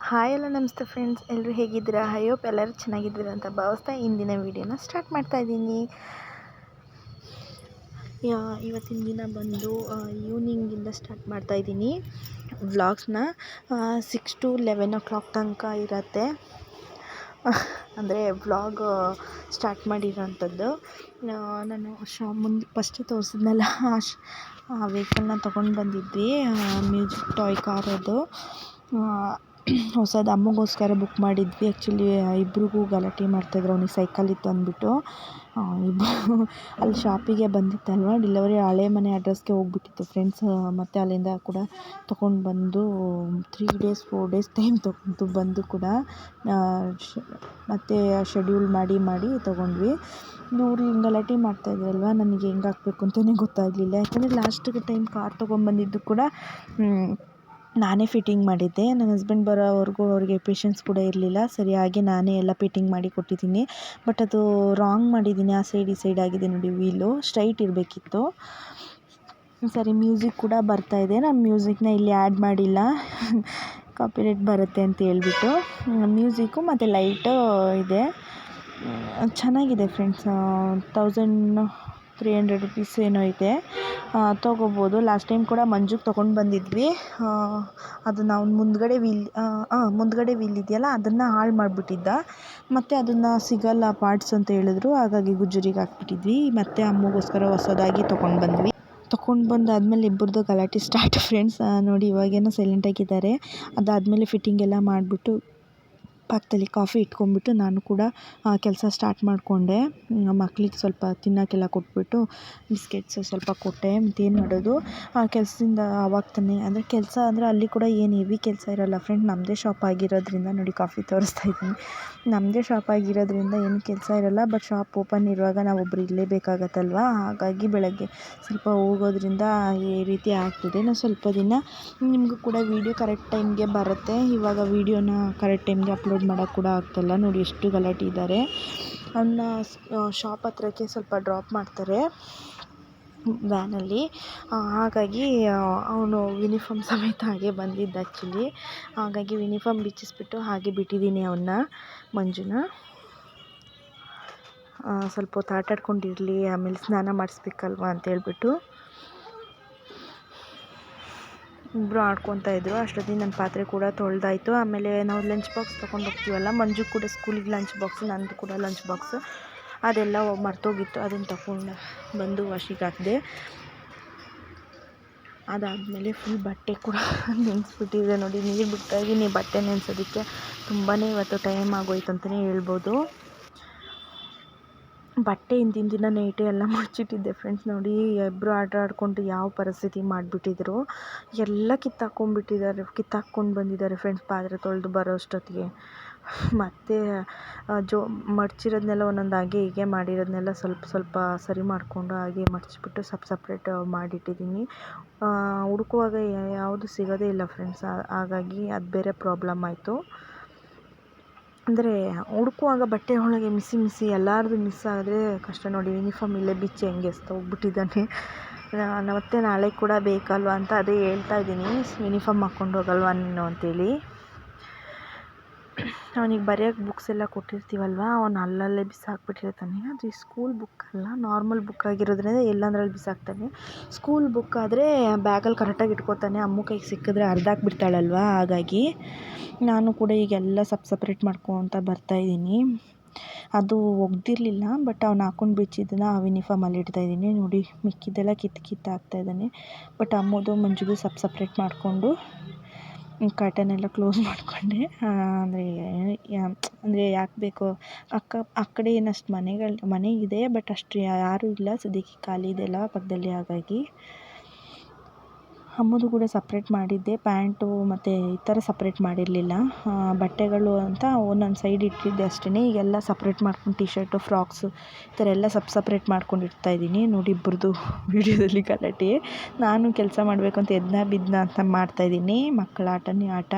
Hi ಎಲ್ಲ ನಮಸ್ತೆ friends, ಎಲ್ಲರೂ ಹೇಗಿದ್ದೀರಾ? ಐ ಹೋಪ್ ಎಲ್ಲರೂ ಚೆನ್ನಾಗಿದ್ದೀರಾ ಅಂತ ಭಾವಿಸ್ತಾ ಇಂದಿನ ವೀಡಿಯೋನ ಸ್ಟಾರ್ಟ್ ಮಾಡ್ತಾ ಇದ್ದೀನಿ. ಇವತ್ತಿನ ದಿನ ಬಂದು ಈವ್ನಿಂಗಿಂದ ಸ್ಟಾರ್ಟ್ ಮಾಡ್ತಾ ಇದ್ದೀನಿ ವ್ಲಾಗ್ಸ್ನ. 6 to 11 o'clock ತನಕ ಇರುತ್ತೆ. ಅಂದರೆ ವ್ಲಾಗ್ ಸ್ಟಾರ್ಟ್ ಮಾಡಿರೋಂಥದ್ದು. ನಾನು ಮುಂದೆ ಫಸ್ಟೇ ತೋರಿಸಿದ್ನಲ್ಲ, ಆ ವೆಹಿಕಲ್ನ ತೊಗೊಂಡು ಬಂದಿದ್ವಿ. ಮ್ಯೂಸಿಕ್ ಟಾಯ್ ಕಾರ್ ಅದು ಹೊಸದು ಅಮ್ಮಗೋಸ್ಕರ ಬುಕ್ ಮಾಡಿದ್ವಿ. ಆ್ಯಕ್ಚುಲಿ ಇಬ್ರಿಗೂ ಗಲಾಟೆ ಮಾಡ್ತಾಯಿದ್ರು. ಅವನಿಗೆ ಸೈಕಲ್ ಇತ್ತು ಅಂದ್ಬಿಟ್ಟು ಇಬ್ಬರು ಅಲ್ಲಿ ಶಾಪಿಗೆ ಬಂದಿತ್ತಲ್ವ, ಡೆಲಿವರಿ ಹಳೆ ಮನೆ ಅಡ್ರೆಸ್ಗೆ ಹೋಗ್ಬಿಟ್ಟಿತ್ತು ಫ್ರೆಂಡ್ಸ್. ಮತ್ತು ಅಲ್ಲಿಂದ ಕೂಡ ತೊಗೊಂಡು ಬಂದು 3 days 4 days ಟೈಮ್ ತೊಗೊಂಡು ಬಂದು ಕೂಡ ಮತ್ತು ಶೆಡ್ಯೂಲ್ ಮಾಡಿ ತೊಗೊಂಡ್ವಿ. ಇವರು ಹಿಂಗೆ ಗಲಾಟೆ ಮಾಡ್ತಾಯಿದ್ರಲ್ವ, ನನಗೆ ಹೆಂಗೆ ಹಾಕಬೇಕು ಅಂತಲೇ ಗೊತ್ತಾಗಲಿಲ್ಲ. ಯಾಕಂದರೆ ಲಾಸ್ಟಿಗೆ ಟೈಮ್ ಕಾರ್ ತೊಗೊಂಬಂದಿದ್ದು ಕೂಡ ನಾನೇ ಫಿಟ್ಟಿಂಗ್ ಮಾಡಿದ್ದೆ. ನನ್ನ ಹಸ್ಬೆಂಡ್ ಬರೋವರೆಗೂ ಅವ್ರಿಗೆ ಪೇಷನ್ಸ್ ಕೂಡ ಇರಲಿಲ್ಲ. ಸರಿಯಾಗಿ ನಾನೇ ಎಲ್ಲ ಫಿಟ್ಟಿಂಗ್ ಮಾಡಿ ಕೊಟ್ಟಿದ್ದೀನಿ. ಬಟ್ ಅದು ರಾಂಗ್ ಮಾಡಿದ್ದೀನಿ. ಆ ಸೈಡ್ ಈ ಸೈಡ್ ಆಗಿದೆ ನೋಡಿ. ವೀಲು ಸ್ಟ್ರೈಟ್ ಇರಬೇಕಿತ್ತು. ಸರಿ, ಮ್ಯೂಸಿಕ್ ಕೂಡ ಬರ್ತಾಯಿದೆ. ನಾನು ಮ್ಯೂಸಿಕ್ನ ಇಲ್ಲಿ ಆ್ಯಡ್ ಮಾಡಿಲ್ಲ, ಕಾಪಿರೈಟ್ ಬರುತ್ತೆ ಅಂತ ಹೇಳ್ಬಿಟ್ಟು. ಮ್ಯೂಸಿಕ್ಕು ಮತ್ತು ಲೈಟು ಇದೆ. ಚೆನ್ನಾಗಿದೆ ಫ್ರೆಂಡ್ಸ್. 1300 rupees ಏನೋ ಇದೆ. ತೊಗೋಬೋದು. ಲಾಸ್ಟ್ ಟೈಮ್ ಕೂಡ ಮಂಜುಗೆ ತೊಗೊಂಡು ಬಂದಿದ್ವಿ. ಅದು ನಾವು ಮುಂದ್ಗಡೆ ವೀಲ್ ಇದೆಯಲ್ಲ, ಅದನ್ನು ಹಾಳು ಮಾಡಿಬಿಟ್ಟಿದ್ದ. ಮತ್ತು ಅದನ್ನು ಸಿಗಲ್ಲ ಪಾರ್ಟ್ಸ್ ಅಂತ ಹೇಳಿದ್ರು. ಹಾಗಾಗಿ ಗುಜ್ಜರಿಗೆ ಹಾಕ್ಬಿಟ್ಟಿದ್ವಿ. ಮತ್ತು ಅಮ್ಮಗೋಸ್ಕರ ಹೊಸದಾಗಿ ತೊಗೊಂಡು ಬಂದಾದಮೇಲೆ ಇಬ್ಬರದು ಗಲಾಟೆ ಸ್ಟಾರ್ಟ್ ಫ್ರೆಂಡ್ಸ್. ನೋಡಿ, ಇವಾಗೇನೋ ಸೈಲೆಂಟಾಗಿದ್ದಾರೆ. ಅದಾದಮೇಲೆ ಫಿಟ್ಟಿಂಗ್ ಎಲ್ಲ ಮಾಡಿಬಿಟ್ಟು ಪಕ್ಕದಲ್ಲಿ ಕಾಫಿ ಇಟ್ಕೊಂಡ್ಬಿಟ್ಟು ನಾನು ಕೂಡ ಕೆಲಸ ಸ್ಟಾರ್ಟ್ ಮಾಡಿಕೊಂಡೆ. ಮಕ್ಳಿಗೆ ಸ್ವಲ್ಪ ತಿನ್ನೋಕ್ಕೆಲ್ಲ ಕೊಟ್ಬಿಟ್ಟು ಬಿಸ್ಕೆಟ್ಸು ಸ್ವಲ್ಪ ಕೊಟ್ಟೆ. ಮತ್ತೇನು ಮಾಡೋದು, ಕೆಲಸದಿಂದ ಆವಾಗ ತಾನೇ. ಅಂದರೆ ಕೆಲಸ ಅಂದರೆ ಅಲ್ಲಿ ಕೂಡ ಏನು ಹೆವಿ ಕೆಲಸ ಇರೋಲ್ಲ ಫ್ರೆಂಡ್. ನಮ್ಮದೇ ಶಾಪ್ ಆಗಿರೋದ್ರಿಂದ ನೋಡಿ, ಕಾಫಿ ತೋರಿಸ್ತಾ ಇದ್ದೀನಿ. ನಮ್ಮದೇ ಶಾಪ್ ಆಗಿರೋದ್ರಿಂದ ಏನು ಕೆಲಸ ಇರೋಲ್ಲ. ಬಟ್ ಶಾಪ್ ಓಪನ್ ಇರುವಾಗ ನಾವೊಬ್ಬರು ಇರಲೇಬೇಕಾಗತ್ತಲ್ವ. ಹಾಗಾಗಿ ಬೆಳಗ್ಗೆ ಸ್ವಲ್ಪ ಹೋಗೋದ್ರಿಂದ ಈ ರೀತಿ ಆಗ್ತಿದೆ. ನಾನು ಸ್ವಲ್ಪ ದಿನ ನಿಮಗೂ ಕೂಡ ವೀಡಿಯೋ ಕರೆಕ್ಟ್ ಟೈಮ್ಗೆ ಬರುತ್ತೆ. ಇವಾಗ ವೀಡಿಯೋನ ಕರೆಕ್ಟ್ ಟೈಮ್ಗೆ ಅಪ್ಲೋಡ್ ಮಾಡೋಕ್ಕೆ ಕೂಡ ಆಗ್ತಾಯಿಲ್ಲ. ನೋಡಿ ಎಷ್ಟು ಗಲಾಟೆ ಇದ್ದಾರೆ. ಅವನ್ನ ಶಾಪ್ ಹತ್ರಕ್ಕೆ ಸ್ವಲ್ಪ ಡ್ರಾಪ್ ಮಾಡ್ತಾರೆ ವ್ಯಾನಲ್ಲಿ. ಹಾಗಾಗಿ ಅವನು ಯೂನಿಫಾರ್ಮ್ ಸಮೇತ ಹಾಗೆ ಬಂದಿದ್ದ ಆ್ಯಕ್ಚುಲಿ. ಹಾಗಾಗಿ ಯೂನಿಫಾರ್ಮ್ ಬಿಚ್ಚಿಸ್ಬಿಟ್ಟು ಹಾಗೆ ಬಿಟ್ಟಿದ್ದೀನಿ ಮಂಜುನ. ಸ್ವಲ್ಪ ಹೊತ್ತು ಆಟಾಡ್ಕೊಂಡಿರಲಿ, ಆಮೇಲೆ ಸ್ನಾನ ಮಾಡಿಸ್ಬೇಕಲ್ವ ಅಂತೇಳ್ಬಿಟ್ಟು ಇಬ್ಬರು ಆಡ್ಕೊತಾ ಇದ್ದರು. ಅಷ್ಟೊತ್ತಿಗೆ ನನ್ನ ಪಾತ್ರೆ ಕೂಡ ತೊಳೆದಾಯಿತು. ಆಮೇಲೆ ನಾವು ಲಂಚ್ ಬಾಕ್ಸ್ ತೊಗೊಂಡು ಹೋಗ್ತೀವಲ್ಲ, ಮಂಜು ಕೂಡ ಸ್ಕೂಲಿಗೆ ಲಂಚ್ ಬಾಕ್ಸು, ನಂದು ಕೂಡ ಲಂಚ್ ಬಾಕ್ಸು, ಅದೆಲ್ಲ ಮರ್ತೋಗಿತ್ತು. ಅದನ್ನು ತಗೊಂಡು ಬಂದು ವಾಶಿಗೆ ಹಾಕಿದೆ. ಅದಾದಮೇಲೆ ಫುಲ್ ಬಟ್ಟೆ ಕೂಡ ನೆನೆಸ್ಬಿಟ್ಟಿದೆ ನೋಡಿ. ನೀರು ಬಿಡ್ತಾಯಿದ್ದೀನಿ ಬಟ್ಟೆ ನೆನೆಸೋದಕ್ಕೆ. ತುಂಬಾ ಇವತ್ತು ಟೈಮ್ ಆಗೋಯ್ತು ಅಂತಲೇ ಹೇಳ್ಬೋದು. ಬಟ್ಟೆ ಹಿಂದಿನ ದಿನ ನೈಟೇ ಎಲ್ಲ ಮುಚ್ಚಿಟ್ಟಿದ್ದೆ ಫ್ರೆಂಡ್ಸ್. ನೋಡಿ, ಇಬ್ಬರು ಆಡ್ಕೊಂಡು ಯಾವ ಪರಿಸ್ಥಿತಿ ಮಾಡಿಬಿಟ್ಟಿದ್ರು. ಎಲ್ಲ ಕಿತ್ತಾಕ್ಕೊಂಡು ಬಂದಿದ್ದಾರೆ ಫ್ರೆಂಡ್ಸ್ ಪಾತ್ರೆ ತೊಳೆದು ಬರೋ ಅಷ್ಟೊತ್ತಿಗೆ. ಮತ್ತು ಮಡ್ಚಿರೋದನ್ನೆಲ್ಲ ಒಂದೊಂದು ಹಾಗೆ ಹೀಗೆ ಮಾಡಿರೋದನ್ನೆಲ್ಲ ಸ್ವಲ್ಪ ಸರಿ ಮಾಡಿಕೊಂಡು ಹಾಗೆ ಮಡಚಿಬಿಟ್ಟು ಸಪ್ರೇಟ್ ಮಾಡಿಟ್ಟಿದ್ದೀನಿ. ಹುಡುಕುವಾಗ ಯಾವುದು ಸಿಗೋದೇ ಇಲ್ಲ ಫ್ರೆಂಡ್ಸ್. ಹಾಗಾಗಿ ಅದು ಬೇರೆ ಪ್ರಾಬ್ಲಮ್ ಆಯಿತು. ಅಂದರೆ ಹುಡುಕುವಾಗ ಬಟ್ಟೆ ಒಳಗೆ ಮಿಸ್ಸಿ ಎಲ್ಲರದು ಮಿಸ್ ಆದರೆ ಕಷ್ಟ ನೋಡಿ. ಯೂನಿಫಾರ್ಮ್ ಇಲ್ಲೇ ಬಿಚ್ಚಿ ಹೆಂಗೆ ಹೋಗ್ಬಿಟ್ಟಿದ್ದಾನೆ. ಮತ್ತು ನಾಳೆ ಕೂಡ ಬೇಕಲ್ವ ಅಂತ ಅದೇ ಹೇಳ್ತಾ ಇದ್ದೀನಿ, ಯೂನಿಫಾರ್ಮ್ ಹಾಕ್ಕೊಂಡು ಹೋಗಲ್ವ ನೀನು ಅಂತೇಳಿ. ಅವನಿಗೆ ಬರೆಯೋಕ್ಕೆ ಬುಕ್ಸ್ ಎಲ್ಲ ಕೊಟ್ಟಿರ್ತೀವಲ್ವ, ಅವನು ಅಲ್ಲಲ್ಲೇ ಬಿಸಾಕ್ಬಿಟ್ಟಿರ್ತಾನೆ. ಅದು ಸ್ಕೂಲ್ ಬುಕ್ ಅಲ್ಲ, ನಾರ್ಮಲ್ ಬುಕ್ ಆಗಿರೋದ್ರಿಂದ ಎಲ್ಲಂದ್ರಲ್ಲಿ ಬಿಸಾಕ್ತಾನೆ. ಸ್ಕೂಲ್ ಬುಕ್ ಆದರೆ ಬ್ಯಾಗಲ್ಲಿ ಕರೆಕ್ಟಾಗಿ ಇಟ್ಕೋತಾನೆ. ಅಮ್ಮ ಕೈಗೆ ಸಿಕ್ಕಿದ್ರೆ ಹರಿದಾಕ್ಬಿಡ್ತಾಳಲ್ವ. ಹಾಗಾಗಿ ನಾನು ಕೂಡ ಈಗೆಲ್ಲ ಸಪ್ರೇಟ್ ಮಾಡ್ಕೊತ ಬರ್ತಾಯಿದ್ದೀನಿ. ಅದು ಒಗ್ದಿರಲಿಲ್ಲ, ಬಟ್ ಅವ್ನು ಹಾಕ್ಕೊಂಡು ಬಿಚ್ಚಿದ್ದನ್ನು ಆ ಯೂನಿಫಾರ್ಮಲ್ಲಿ ಇಡ್ತಾಯಿದ್ದೀನಿ. ನೋಡಿ, ಮಿಕ್ಕಿದ್ದೆಲ್ಲ ಕಿತ್ತು ಹಾಕ್ತಾಯಿದ್ದಾನೆ. ಬಟ್ ಅಮ್ಮದು ಮಂಜುದು ಸಪ್ರೇಟ್ ಮಾಡಿಕೊಂಡು ಕರ್ಟನೆಲ್ಲ ಕ್ಲೋಸ್ ಮಾಡಿಕೊಂಡೆ. ಅಂದರೆ ಯಾಕೆ ಬೇಕು, ಆ ಕಡೆ ಏನಷ್ಟು ಮನೆ ಇದೆ, ಬಟ್ ಅಷ್ಟು ಯಾರೂ ಇಲ್ಲ ಸದ್ಯಕ್ಕೆ, ಖಾಲಿ ಇದೆಲ್ಲ ಪಕ್ಕದಲ್ಲಿ. ಹಾಗಾಗಿ ಅಮ್ಮದು ಕೂಡ ಸಪ್ರೇಟ್ ಮಾಡಿದ್ದೆ. ಪ್ಯಾಂಟು ಮತ್ತು ಈ ಥರ ಸಪ್ರೇಟ್ ಮಾಡಿರಲಿಲ್ಲ. ಬಟ್ಟೆಗಳು ಅಂತ ಒಂದೊಂದು ಸೈಡ್ ಇಟ್ಟಿದ್ದೆ ಅಷ್ಟೇ. ಈಗೆಲ್ಲ ಸಪ್ರೇಟ್ ಮಾಡ್ಕೊಂಡು ಟಿ ಶರ್ಟು, ಫ್ರಾಕ್ಸು ಈ ಥರ ಎಲ್ಲ ಸಪ್ರೇಟ್ ಮಾಡ್ಕೊಂಡು ಇಡ್ತಾಯಿದ್ದೀನಿ. ನೋಡಿ, ಇಬ್ಬರದು ವೀಡಿಯೋದಲ್ಲಿ ಗಲಾಟೆ. ನಾನು ಕೆಲಸ ಮಾಡಬೇಕು ಅಂತ ಬಿದ್ನ ಅಂತ ಮಾಡ್ತಾಯಿದ್ದೀನಿ. ಮಕ್ಕಳ ಆಟ.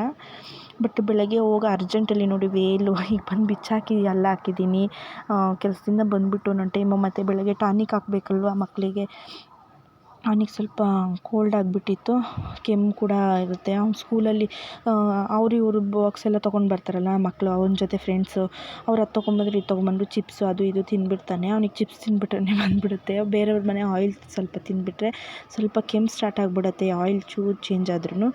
ಬಟ್ ಬೆಳಗ್ಗೆ ಹೋಗಿ ಅರ್ಜೆಂಟಲ್ಲಿ ನೋಡಿ ವೇಲು ಈಗ ಬಂದು ಬಿಚ್ಚಾಕಿ ಎಲ್ಲ ಹಾಕಿದ್ದೀನಿ. ಕೆಲಸದಿಂದ ಬಂದುಬಿಟ್ಟು ನನ್ನ ಟೈಮು. ಮತ್ತು ಬೆಳಗ್ಗೆ ಟಾನಿಕ್ ಹಾಕಬೇಕಲ್ವ ಮಕ್ಕಳಿಗೆ, ಅವನಿಗೆ ಸ್ವಲ್ಪ ಕೋಲ್ಡ್ ಆಗಿಬಿಟ್ಟಿತ್ತು, ಕೆಮ್ಮು ಕೂಡ ಇರುತ್ತೆ. ಅವ್ನು ಸ್ಕೂಲಲ್ಲಿ ಅವರು ಇವರು ಬಾಕ್ಸ್ ಎಲ್ಲ ತೊಗೊಂಡು ಬರ್ತಾರಲ್ಲ ಮಕ್ಕಳು, ಅವನ ಜೊತೆ ಫ್ರೆಂಡ್ಸು ಅವ್ರು ಅದು ತೊಗೊಂಬಂದ್ರೆ ಇದು ತೊಗೊಂಬಂದು ಚಿಪ್ಸು ಅದು ಇದು ತಿಂದುಬಿಡ್ತಾನೆ. ಅವ್ನಿಗೆ ಚಿಪ್ಸ್ ತಿಂದುಬಿಟ್ರೆ ಬಂದುಬಿಡುತ್ತೆ. ಬೇರೆಯವ್ರ ಮನೆ ಆಯಿಲ್ ಸ್ವಲ್ಪ ತಿಂದುಬಿಟ್ರೆ ಸ್ವಲ್ಪ ಕೆಮ್ಮು ಸ್ಟಾರ್ಟ್ ಆಗಿಬಿಡತ್ತೆ, ಆಯಿಲ್ ಚೂರು ಚೇಂಜ್ ಆದ್ರೂ.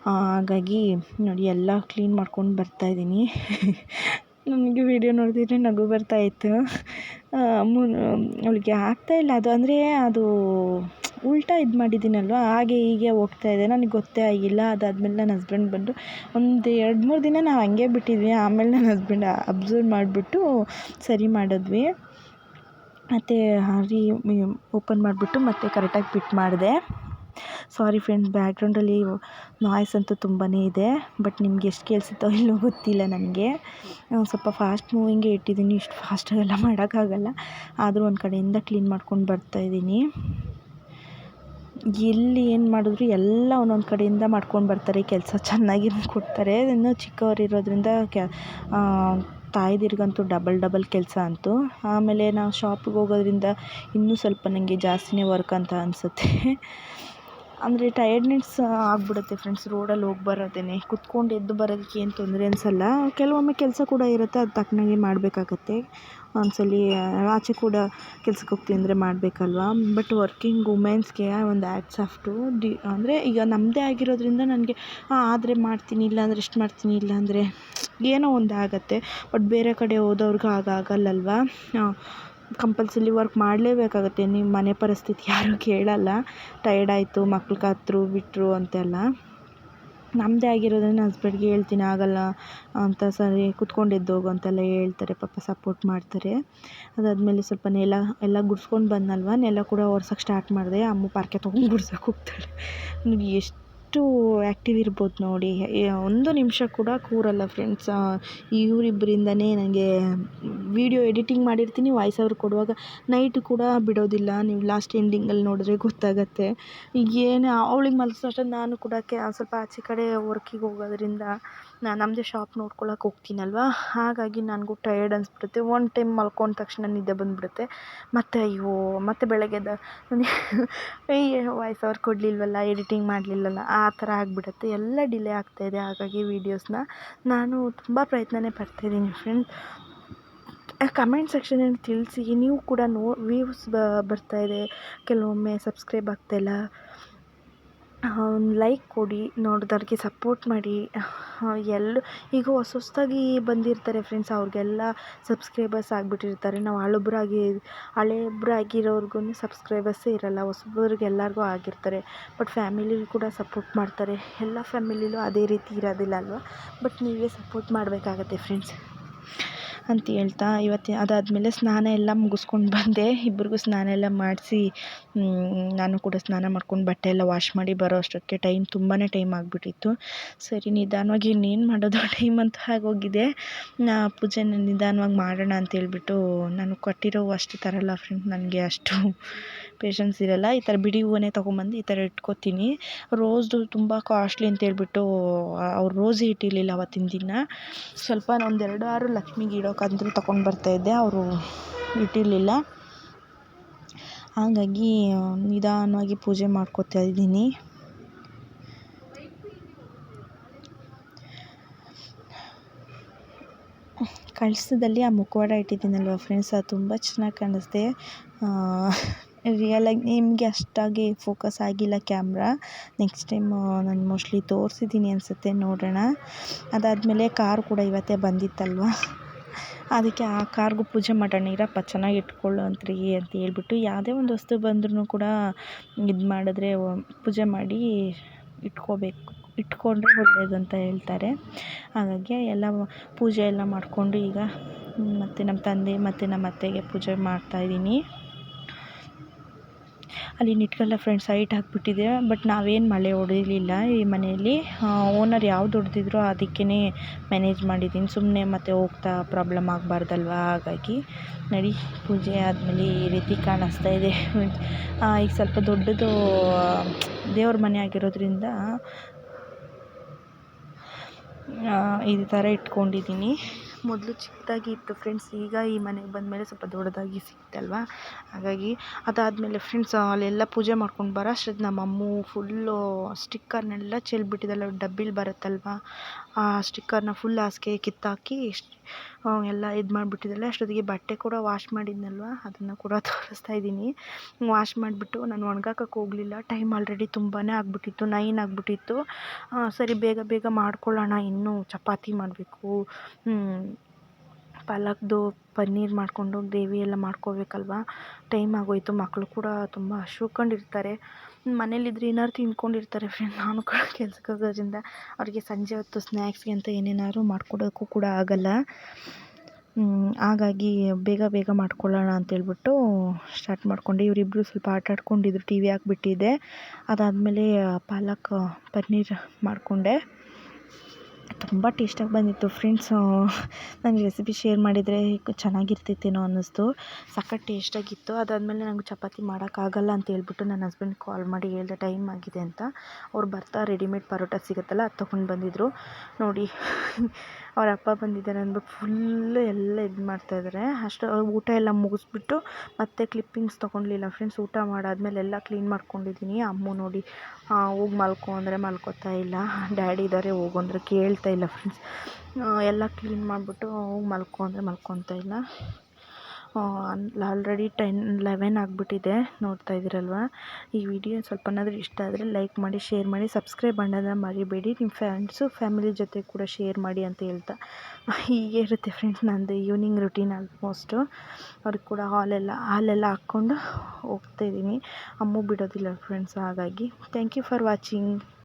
ಹಾಗಾಗಿ ನೋಡಿ ಎಲ್ಲ ಕ್ಲೀನ್ ಮಾಡ್ಕೊಂಡು ಬರ್ತಾಯಿದ್ದೀನಿ. ನನಗೆ ವೀಡಿಯೋ ನೋಡ್ತಿದ್ರೆ ನಗು ಬರ್ತಾಯಿತ್ತು. ಅವಳಿಗೆ ಆಗ್ತಾಯಿಲ್ಲ ಅದು, ಅಂದರೆ ಅದು ಉಲ್ಟಾ ಇದು ಮಾಡಿದ್ದೀನಲ್ವ, ಹಾಗೆ ಹೀಗೆ ಹೋಗ್ತಾಯಿದೆ, ನನಗೆ ಗೊತ್ತೇ ಆಗಿಲ್ಲ. ಅದಾದಮೇಲೆ ನನ್ನ ಹಸ್ಬೆಂಡ್ ಬಂದು ಒಂದು 2-3 ದಿನ ನಾವು ಹಂಗೆ ಬಿಟ್ಟಿದ್ವಿ. ಆಮೇಲೆ ನನ್ನ ಹಸ್ಬೆಂಡ್ ಅಬ್ಸರ್ವ್ ಮಾಡಿಬಿಟ್ಟು ಸರಿ ಮಾಡಿದ್ವಿ. ಮತ್ತು ಓಪನ್ ಮಾಡಿಬಿಟ್ಟು ಮತ್ತೆ ಕರೆಕ್ಟಾಗಿ ಫಿಟ್ ಮಾಡಿದೆ. ಸಾರಿ ಫ್ರೆಂಡ್ಸ್, ಬ್ಯಾಕ್ಗ್ರೌಂಡಲ್ಲಿ ನಾಯ್ಸ್ ಅಂತೂ ತುಂಬಾ ಇದೆ, ಬಟ್ ನಿಮ್ಗೆ ಎಷ್ಟು ಕೇಳಿಸುತ್ತೋ ಇಲ್ಲೋ ಗೊತ್ತಿಲ್ಲ ನನಗೆ. ಸ್ವಲ್ಪ ಫಾಸ್ಟ್ ಮೂವಿಂಗೇ ಇಟ್ಟಿದ್ದೀನಿ, ಇಷ್ಟು ಫಾಸ್ಟಾಗೆಲ್ಲ ಮಾಡೋಕ್ಕಾಗಲ್ಲ. ಆದರೂ ಒಂದು ಕಡೆಯಿಂದ ಕ್ಲೀನ್ ಮಾಡ್ಕೊಂಡು ಬರ್ತಾಯಿದ್ದೀನಿ. ಎಲ್ಲಿ ಏನು ಮಾಡಿದ್ರು ಎಲ್ಲ ಒಂದೊಂದು ಕಡೆಯಿಂದ ಮಾಡ್ಕೊಂಡು ಬರ್ತಾರೆ, ಕೆಲಸ ಚೆನ್ನಾಗಿ ಕೊಡ್ತಾರೆ. ಇನ್ನೂ ಚಿಕ್ಕವರಿರೋದ್ರಿಂದ ತಾಯಂದಿರಿಗಂತೂ ಡಬಲ್ ಕೆಲಸ ಅಂತು. ಆಮೇಲೆ ನಾವು ಶಾಪಿಗೆ ಹೋಗೋದ್ರಿಂದ ಇನ್ನೂ ಸ್ವಲ್ಪ ನನಗೆ ಜಾಸ್ತಿನೇ ವರ್ಕ್ ಅಂತ ಅನಿಸುತ್ತೆ. ಅಂದರೆ ಟಯರ್ಡ್ನೆಸ್ ಆಗಿಬಿಡುತ್ತೆ ಫ್ರೆಂಡ್ಸ್, ರೋಡಲ್ಲಿ ಹೋಗಿ ಬರೋದೇ. ಕುತ್ಕೊಂಡು ಎದ್ದು ಬರೋದಕ್ಕೆ ಏನು ತೊಂದರೆ ಅನಿಸಲ್ಲ. ಕೆಲವೊಮ್ಮೆ ಕೆಲಸ ಕೂಡ ಇರುತ್ತೆ, ಅದು ತಕ್ಕನಾಗೆ ಮಾಡಬೇಕಾಗತ್ತೆ. ಒಂದ್ಸಲ ಆಚೆ ಕೂಡ ಕೆಲ್ಸಕ್ಕೆ ಹೋಗ್ತೀನಿ ಅಂದರೆ ಮಾಡಬೇಕಲ್ವ. ಬಟ್ ವರ್ಕಿಂಗ್ ವುಮೆನ್ಸ್ಗೆ ಒಂದು ಹ್ಯಾಟ್ಸ್ ಆಫ್ ಟು ಅಂದರೆ ಈಗ ನಮ್ಮದೇ ಆಗಿರೋದ್ರಿಂದ ನನಗೆ ಆದರೆ ಮಾಡ್ತೀನಿ, ಇಲ್ಲಾಂದರೆ ಇಷ್ಟು ಮಾಡ್ತೀನಿ, ಇಲ್ಲಾಂದರೆ ಏನೋ ಒಂದು ಆಗುತ್ತೆ. ಬಟ್ ಬೇರೆ ಕಡೆ ಹೋದವ್ರಿಗೆ ಆಗಲ್ಲಲ್ವ, ಕಂಪಲ್ಸರಿ ವರ್ಕ್ ಮಾಡಲೇಬೇಕಾಗತ್ತೆ. ನಿಮ್ಮ ಮನೆ ಪರಿಸ್ಥಿತಿ ಯಾರೂ ಕೇಳಲ್ಲ. ಟಯರ್ಡ್ ಆಯಿತು, ಮಕ್ಳು ಕತ್ತರು ಬಿಟ್ಟರು ಅಂತೆಲ್ಲ. ನಮ್ಮದೇ ಆಗಿರೋದ್ರಿಂದ ಹಸ್ಬೆಂಡ್ಗೆ ಹೇಳ್ತೀನಿ ಆಗಲ್ಲ ಅಂತ, ಸರಿ ಕುತ್ಕೊಂಡು ಎದ್ದೋಗು ಅಂತೆಲ್ಲ ಹೇಳ್ತಾರೆ, ಪಾಪ ಸಪೋರ್ಟ್ ಮಾಡ್ತಾರೆ. ಅದಾದಮೇಲೆ ಸ್ವಲ್ಪ ನೆಲ ಎಲ್ಲ ಗುಡಿಸ್ಕೊಂಡು ಬಂದಲ್ವ, ನೆಲ ಕೂಡ ಒರ್ಸೋಕ್ಕೆ ಸ್ಟಾರ್ಟ್ ಮಾಡಿದೆ. ಅಮ್ಮ ಪಾರ್ಕೆ ತೊಗೊಂಡು ಗುಡ್ಸೋಕೆ ಹೋಗ್ತಾಳೆ. ನನಗೆ ಎಷ್ಟು ಆ್ಯಕ್ಟಿವ್ ಇರ್ಬೋದು ನೋಡಿ, ಒಂದು ನಿಮಿಷ ಕೂಡ ಕೂರಲ್ಲ ಫ್ರೆಂಡ್ಸ್. ಇವರಿಬ್ಬರಿಂದನೇ ನನಗೆ ವೀಡಿಯೋ ಎಡಿಟಿಂಗ್ ಮಾಡಿರ್ತೀನಿ, ವಾಯ್ಸ್ ಓವರ್ ಕೊಡುವಾಗ ನೈಟ್ ಕೂಡ ಬಿಡೋದಿಲ್ಲ. ನೀವು ಲಾಸ್ಟ್ ಎಂಡಿಂಗಲ್ಲಿ ನೋಡಿದ್ರೆ ಗೊತ್ತಾಗತ್ತೆ. ಏನು ಅವಳಿಗೆ ಮಲಗಿಸೋ ನಾನು ಕೂಡ ಸ್ವಲ್ಪ ಆಚೆ ಕಡೆ ವರ್ಕಿಗೆ ಹೋಗೋದ್ರಿಂದ ನಮ್ಮದೇ ಶಾಪ್ ನೋಡ್ಕೊಳಕ್ಕೆ ಹೋಗ್ತೀನಲ್ವ, ಹಾಗಾಗಿ ನನಗೂ ಟಯರ್ಡ್ ಅನಿಸ್ಬಿಡುತ್ತೆ. ಒನ್ ಟೈಮ್ ಮಲ್ಕೊಂಡ ತಕ್ಷಣ ನಿದ್ದೆ ಬಂದುಬಿಡುತ್ತೆ. ಮತ್ತು ಅಯ್ಯೋ ಮತ್ತೆ ಬೆಳಗ್ಗೆ ವಾಯ್ಸ್ ಓವರ್ ಕೊಡಲಿಲ್ವಲ್ಲ, ಎಡಿಟಿಂಗ್ ಮಾಡಲಿಲ್ಲಲ್ಲ, ಆ ಥರ ಆಗಿಬಿಡುತ್ತೆ. ಎಲ್ಲ ಡಿಲೇ ಆಗ್ತಾಯಿದೆ. ಹಾಗಾಗಿ ವೀಡಿಯೋಸ್ನ ನಾನು ತುಂಬ ಪ್ರಯತ್ನನೇ ಪಡ್ತಾಯಿದ್ದೀನಿ ಫ್ರೆಂಡ್ಸ್. ಕಮೆಂಟ್ ಸೆಕ್ಷನಲ್ಲಿ ತಿಳಿಸಿ, ನೀವು ಕೂಡ ವ್ಯೂಸ್ ಬರ್ತಾಯಿದೆ, ಕೆಲವೊಮ್ಮೆ ಸಬ್ಸ್ಕ್ರೈಬ್ ಆಗ್ತಾಯಿಲ್ಲ, ಲೈಕ್ ಕೊಡಿ, ನೋಡಿದವ್ರಿಗೆ ಸಪೋರ್ಟ್ ಮಾಡಿ. ಈಗ ಹೊಸದಾಗಿ ಬಂದಿರ್ತಾರೆ ಫ್ರೆಂಡ್ಸ್, ಅವ್ರಿಗೆಲ್ಲ ಸಬ್ಸ್ಕ್ರೈಬರ್ಸ್ ಆಗಿಬಿಟ್ಟಿರ್ತಾರೆ. ನಾವು ಹಳೆಬ್ರಾಗಿರೋರ್ಗು ಸಬ್ಸ್ಕ್ರೈಬರ್ಸೇ ಇರಲ್ಲ, ಹೊಸಬ್ರಿಗೆ ಎಲ್ಲರಿಗೂ ಆಗಿರ್ತಾರೆ. ಬಟ್ ಫ್ಯಾಮಿಲಿಲಿ ಕೂಡ ಸಪೋರ್ಟ್ ಮಾಡ್ತಾರೆ. ಎಲ್ಲ ಫ್ಯಾಮಿಲಿಲೂ ಅದೇ ರೀತಿ ಇರೋದಿಲ್ಲ ಅಲ್ವ, ಬಟ್ ನೀವೇ ಸಪೋರ್ಟ್ ಮಾಡಬೇಕಾಗತ್ತೆ ಫ್ರೆಂಡ್ಸ್ ಅಂತ ಹೇಳ್ತಾ, ಅದಾದಮೇಲೆ ಸ್ನಾನ ಎಲ್ಲ ಮುಗಿಸ್ಕೊಂಡು ಬಂದೆ. ಇಬ್ರಿಗೂ ಸ್ನಾನ ಎಲ್ಲ ಮಾಡಿಸಿ ನಾನು ಕೂಡ ಸ್ನಾನ ಮಾಡ್ಕೊಂಡು ಬಟ್ಟೆ ಎಲ್ಲ ವಾಶ್ ಮಾಡಿ ಬರೋ ಅಷ್ಟೊತ್ತಿಗೆ ತುಂಬಾ ಟೈಮ್ ಆಗಿಬಿಟ್ಟಿತ್ತು. ಸರಿ ನಿಧಾನವಾಗಿ ಇನ್ನೇನು ಮಾಡೋದು, ಟೈಮ್ ಅಂತ ಆಗೋಗಿದೆ. ಪೂಜೆನ ನಿಧಾನವಾಗಿ ಮಾಡೋಣ ಅಂತೇಳ್ಬಿಟ್ಟು, ನಾನು ಕಟ್ಟಿರೋ ಅಷ್ಟು ತರಲ್ಲ ಫ್ರೆಂಡ್ಸ್, ನನಗೆ ಅಷ್ಟು ಪೇಷನ್ಸ್ ಇರಲ್ಲ. ಈ ಥರ ಬಿಡಿ ಹೂವನ್ನೇ ತೊಗೊಂಬಂದು ಈ ಥರ ಇಟ್ಕೋತೀನಿ. ರೋಸ್ದು ತುಂಬ ಕಾಸ್ಟ್ಲಿ ಅಂತೇಳ್ಬಿಟ್ಟು ಅವ್ರು ರೋಸೇ ಇಟ್ಟಿರಲಿಲ್ಲ ಅವತ್ತಿನ ದಿನ. ಸ್ವಲ್ಪ ಒಂದು 2-6 ಲಕ್ಷ್ಮಿಗೆ ಇಡೋಕ್ಕಂತೂ ತೊಗೊಂಡು ಬರ್ತಾಯಿದ್ದೆ, ಅವರು ಇಟ್ಟಿರಲಿಲ್ಲ. ಹಾಗಾಗಿ ನಿಧಾನವಾಗಿ ಪೂಜೆ ಮಾಡ್ಕೋತಾ ಇದ್ದೀನಿ. ಕಳಸದಲ್ಲಿ ಆ ಮುಖವಾಡ ಇಟ್ಟಿದ್ದೀನಲ್ವ ಫ್ರೆಂಡ್ಸ್, ಅದು ತುಂಬ ಚೆನ್ನಾಗಿ ಕಾಣಿಸ್ದೆ. ರಿಯಲಾಗಿ ನಿಮಗೆ ಅಷ್ಟಾಗಿ ಫೋಕಸ್ ಆಗಿಲ್ಲ ಕ್ಯಾಮ್ರಾ. ನೆಕ್ಸ್ಟ್ ಟೈಮ್ ನಾನು ಮೋಸ್ಟ್ಲಿ ತೋರಿಸಿದ್ದೀನಿ ಅನಿಸುತ್ತೆ, ನೋಡೋಣ. ಅದಾದಮೇಲೆ ಕಾರು ಕೂಡ ಇವತ್ತೇ ಬಂದಿತ್ತಲ್ವ, ಅದಕ್ಕೆ ಆ ಕಾರ್ಗೂ ಪೂಜೆ ಮಾಡೋಣ ಇರಪ್ಪ, ಚೆನ್ನಾಗಿ ಇಟ್ಕೊಳ್ಳು ಅಂತ ಹೇಳ್ಬಿಟ್ಟು, ಯಾವುದೇ ಒಂದು ವಸ್ತು ಬಂದ್ರೂ ಕೂಡ ಇದು ಮಾಡಿದ್ರೆ ಪೂಜೆ ಮಾಡಿ ಇಟ್ಕೊಂಡ್ರೆ ಒಳ್ಳೆಯದು ಅಂತ ಹೇಳ್ತಾರೆ. ಹಾಗಾಗಿ ಎಲ್ಲ ಪೂಜೆ ಎಲ್ಲ ಮಾಡಿಕೊಂಡು ಈಗ ಮತ್ತು ನಮ್ಮ ತಂದೆ ಮತ್ತು ನಮ್ಮ ಅತ್ತೆಗೆ ಪೂಜೆ ಮಾಡ್ತಾಯಿದ್ದೀನಿ. ಅಲ್ಲಿ ನಿಟ್ಗೆಲ್ಲ ಫ್ರೆಂಡ್ಸ್ ಹೈಟ್ ಆಗಿಬಿಟ್ಟಿದೆ. ಬಟ್ ನಾವೇನು ಮಳೆ ಹೊಡಿಲಿಲ್ಲ ಈ ಮನೆಯಲ್ಲಿ. ಓನರ್ ಯಾವ್ದು ಹೊಡೆದಿದ್ರು ಅದಕ್ಕೇ ಮ್ಯಾನೇಜ್ ಮಾಡಿದ್ದೀನಿ, ಸುಮ್ಮನೆ ಮತ್ತೆ ಹೋಗ್ತಾ ಪ್ರಾಬ್ಲಮ್ ಆಗಬಾರ್ದಲ್ವ. ಹಾಗಾಗಿ ನಡಿ, ಪೂಜೆ ಆದಮೇಲೆ ಈ ರೀತಿ ಕಾಣಿಸ್ತಾ ಇದೆ. ಈಗ ಸ್ವಲ್ಪ ದೊಡ್ಡದು ದೇವ್ರ ಮನೆ ಆಗಿರೋದ್ರಿಂದ ಈ ಥರ ಇಟ್ಕೊಂಡಿದ್ದೀನಿ. ಮೊದಲು ಚಿಕ್ಕದಾಗಿ ಇತ್ತು ಫ್ರೆಂಡ್ಸ್. ಈಗ ಈ ಮನೆಗೆ ಬಂದಮೇಲೆ ಸ್ವಲ್ಪ ದೊಡ್ಡದಾಗಿ ಸಿಕ್ತಲ್ವಾ, ಹಾಗಾಗಿ ಅದಾದಮೇಲೆ ಫ್ರೆಂಡ್ಸ್ ಅಲ್ಲೆಲ್ಲ ಪೂಜೆ ಮಾಡ್ಕೊಂಡು ಬರೋ ಅಷ್ಟೊತ್ತಿಗೆ ನಮ್ಮ ಅಮ್ಮು ಫುಲ್ಲು ಸ್ಟಿಕ್ಕರ್ನೆಲ್ಲ ಚೆಲ್ಬಿಟ್ಟಿದ್ದಲ್ಲ, ಡಬ್ಬಿಲಿ ಬರುತ್ತಲ್ವ ಆ ಸ್ಟಿಕ್ಕರ್ನ ಫುಲ್ ಹಾಸಿಗೆ ಕಿತ್ತಾಕಿ ಎಲ್ಲ ಇದು ಮಾಡಿಬಿಟ್ಟಿದ್ದಲ್ಲ. ಅಷ್ಟೊತ್ತಿಗೆ ಬಟ್ಟೆ ಕೂಡ ವಾಶ್ ಮಾಡಿದ್ನಲ್ವ, ಅದನ್ನು ಕೂಡ ತೋರಿಸ್ತಾ ಇದ್ದೀನಿ. ವಾಶ್ ಮಾಡಿಬಿಟ್ಟು ನಾನು ಒಣಗಾಕಕ್ಕೆ ಹೋಗಲಿಲ್ಲ, ಟೈಮ್ ಆಲ್ರೆಡಿ ತುಂಬಾ ಆಗಿಬಿಟ್ಟಿತ್ತು, 9 ಆಗಿಬಿಟ್ಟಿತ್ತು. ಸರಿ ಬೇಗ ಬೇಗ ಮಾಡ್ಕೊಳ್ಳೋಣ, ಇನ್ನೂ ಚಪಾತಿ ಮಾಡಬೇಕು, ಪಾಲಕ್ದು ಪನ್ನೀರ್ ಮಾಡಿಕೊಂಡು ಗ್ರೇವಿ ಎಲ್ಲ ಮಾಡ್ಕೋಬೇಕಲ್ವ, ಟೈಮ್ ಆಗೋಯಿತು. ಮಕ್ಕಳು ಕೂಡ ತುಂಬ ಹಶ್ವುಕೊಂಡಿರ್ತಾರೆ, ಮನೇಲಿದ್ರೆ ಏನಾದ್ರು ತಿನ್ಕೊಂಡಿರ್ತಾರೆ ಫ್ರೆಂಡ್. ನಾನು ಕೂಡ ಕೆಲ್ಸಕ್ಕೆ ಹೋಗೋದ್ರಿಂದ ಅವ್ರಿಗೆ ಸಂಜೆ ಹೊತ್ತು ಸ್ನ್ಯಾಕ್ಸ್ಗೆ ಅಂತ ಏನೇನಾದ್ರು ಮಾಡ್ಕೊಡೋಕ್ಕೂ ಕೂಡ ಆಗೋಲ್ಲ. ಹಾಗಾಗಿ ಬೇಗ ಬೇಗ ಮಾಡ್ಕೊಳ್ಳೋಣ ಅಂತೇಳ್ಬಿಟ್ಟು ಸ್ಟಾರ್ಟ್ ಮಾಡ್ಕೊಂಡೆ. ಇವರಿಬ್ಬರು ಸ್ವಲ್ಪ ಆಟ ಆಡ್ಕೊಂಡಿದ್ರು, ಟಿ ವಿ ಹಾಕ್ಬಿಟ್ಟಿದ್ದೆ. ಅದಾದಮೇಲೆ ಪಾಲಕ್ ಪನ್ನೀರ್ ಮಾಡಿಕೊಂಡೆ. ತುಂಬ ಟೇಸ್ಟಾಗಿ ಬಂದಿತ್ತು ಫ್ರೆಂಡ್ಸ್. ನನಗೆ ರೆಸಿಪಿ ಶೇರ್ ಮಾಡಿದರೆ ಚೆನ್ನಾಗಿರ್ತಿತ್ತೇನೋ ಅನ್ನಿಸ್ತು, ಸಖತ್ ಟೇಸ್ಟಾಗಿತ್ತು. ಅದಾದಮೇಲೆ ನಂಗೆ ಚಪಾತಿ ಮಾಡೋಕ್ಕಾಗಲ್ಲ ಅಂತ ಹೇಳ್ಬಿಟ್ಟು ನನ್ನ ಹಸ್ಬೆಂಡ್ ಕಾಲ್ ಮಾಡಿ ಹೇಳಿದೆ ಟೈಮ್ ಆಗಿದೆ ಅಂತ. ಅವ್ರು ಬರ್ತಾ ರೆಡಿಮೇಡ್ ಪರೋಟ ಸಿಗುತ್ತಲ್ಲ ಅದು ತೊಗೊಂಡು ಬಂದಿದ್ದರು. ನೋಡಿ ಅವ್ರ ಅಪ್ಪ ಬಂದಿದ್ದಾರೆ ಅಂದ್ಬಿಟ್ಟು ಫುಲ್ಲು ಎಲ್ಲ ಇದು ಮಾಡ್ತಾಯಿದ್ದಾರೆ. ಅಷ್ಟು ಊಟ ಎಲ್ಲ ಮುಗಿಸ್ಬಿಟ್ಟು ಮತ್ತೆ ಕ್ಲಿಪ್ಪಿಂಗ್ಸ್ ತೊಗೊಳ್ಲಿಲ್ಲ ಫ್ರೆಂಡ್ಸ್. ಊಟ ಮಾಡಾದ್ಮೇಲೆ ಎಲ್ಲ ಕ್ಲೀನ್ ಮಾಡ್ಕೊಂಡಿದ್ದೀನಿ. ಅಮ್ಮು ನೋಡಿ ಹೋಗಿ ಮಲ್ಕೊ ಅಂದರೆ ಮಲ್ಕೋತಾ ಇಲ್ಲ, ಡ್ಯಾಡಿ ಇದ್ದಾರೆ ಹೋಗು ಅಂದರೆ ಕೇಳ್ತಾ ಇಲ್ಲ ಫ್ರೆಂಡ್ಸ್. ಎಲ್ಲ ಕ್ಲೀನ್ ಮಾಡಿಬಿಟ್ಟು ಹೋಗಿ ಮಲ್ಕೊ ಅಂದರೆ ಮಲ್ಕೊತಾ ಇಲ್ಲ. ಆಲ್ರೆಡಿ 11 ಆಗಿಬಿಟ್ಟಿದೆ, ನೋಡ್ತಾ ಇದ್ದೀರಲ್ವ. ಈ ವಿಡಿಯೋ ಸ್ವಲ್ಪನಾದರೂ ಇಷ್ಟ ಆದರೆ ಲೈಕ್ ಮಾಡಿ, ಶೇರ್ ಮಾಡಿ, ಸಬ್ಸ್ಕ್ರೈಬ್ ಮಾಡೋದನ್ನ ಮರಿಬೇಡಿ. ನಿಮ್ಮ ಫ್ರೆಂಡ್ಸು ಫ್ಯಾಮಿಲಿ ಜೊತೆ ಕೂಡ ಶೇರ್ ಮಾಡಿ ಅಂತ ಹೇಳ್ತಾ, ಹೀಗೆ ಇರುತ್ತೆ ಫ್ರೆಂಡ್ಸ್ ನಂದು ಈವ್ನಿಂಗ್ ರುಟೀನ್. ಆಲ್ಮೋಸ್ಟು ಅವ್ರಿಗೆ ಕೂಡ ಹಾಲೆಲ್ಲ ಹಾಕ್ಕೊಂಡು ಹೋಗ್ತಾಯಿದ್ದೀನಿ. ಅಮ್ಮು ಬಿಡೋದಿಲ್ಲ ಫ್ರೆಂಡ್ಸ್, ಹಾಗಾಗಿ ಥ್ಯಾಂಕ್ ಯು ಫಾರ್ ವಾಚಿಂಗ್.